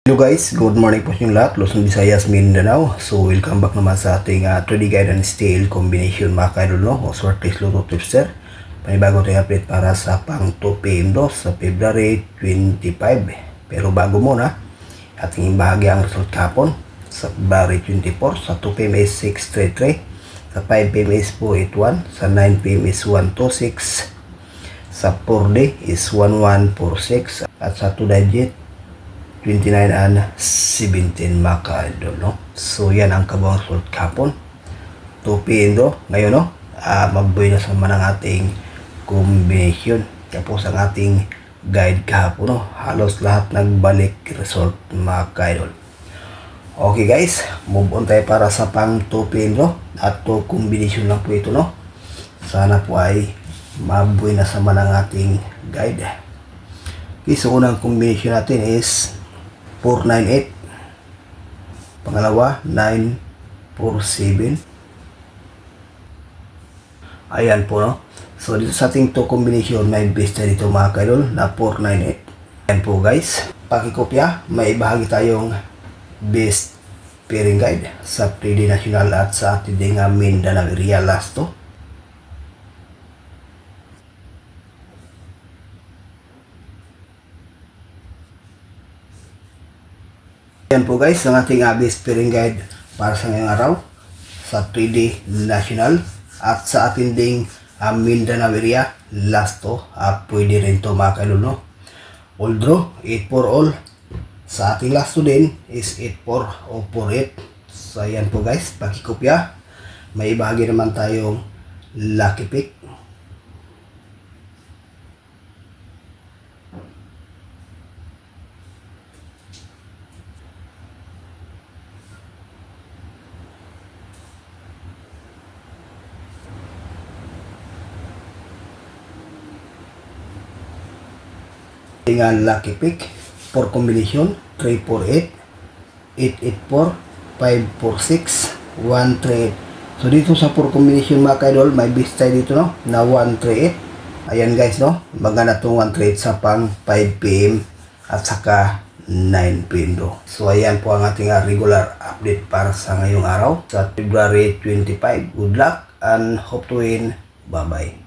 Hello guys, good morning po sa inyong lahat, Luzon, Visayas, Mindanao. So welcome back naman sa ating 3D guide and steel combination mga kaidol, no? O Sortes Lotto Tipster. Panibago tayong update para sa pang 2 PM sa February 25. Pero bago muna, ating bahagi ang result kahapon sa February 24. Sa 2 PM is 633, sa 5 PM is 481, sa 9 PM is 126, sa 4D is 1146, at sa 2 digit 29 and 17 mga ka-idol, no? So yan ang kabang result kahapon 2 PM do. Ngayon, no, magbuhay na sa naman ang ating combination. Tapos ang ating guide kahapon, no, halos lahat nagbalik result mga ka-idol. Okay guys, move on tayo para sa pang 2 PM do. At 2 combination lang po ito, no. Sana po ay mabuhay na sa naman ang ating guide. Okay, so unang combination natin is 498, pangalawa 947. Ayan po, no. So dito sa ating 2 combination may base na dito mga kaidol na 498. Ayan po guys, pakikopya, may ibahagi tayong best pairing guide sa 3D National at sa ating Mindanao area last to. Yan po guys, ang ating best pairing guide para sa ngayong araw sa 3D National at sa ating ding Mindanao area last to. Pwede rin to mga kaluno. All draw, 8 for all. Sa ating last to din is 8 for o 48. So yan po guys, pakikopya. May ibahagi naman tayong lucky pick. Dengan lucky pick 4 combination 348, 884, 546, 138. So dito sa 4 combination mga kaidol, may base tayo dito, no, na 138. Ayan guys, no, maganda itong 138 sa pang 5 PM at saka 9 PM do. So ayan po ang ating regular update para sa ngayong araw sa February 25. Good luck and hope to win. Bye bye.